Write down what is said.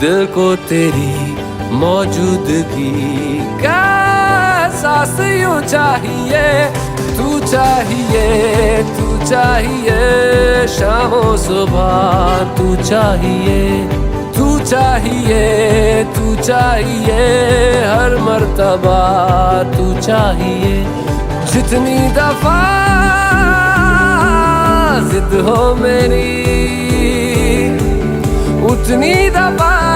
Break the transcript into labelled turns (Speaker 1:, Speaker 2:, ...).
Speaker 1: दिल को तेरी मौजूदगी का एहसास यूं चाहिए। तू चाहिए, तू चाहिए, शामों सुबह तू चाहिए। तू चाहिए, तू चाहिए, हर मर्तबा तू चाहिए। जितनी दफा जिद हो मेरी, उतनी दफा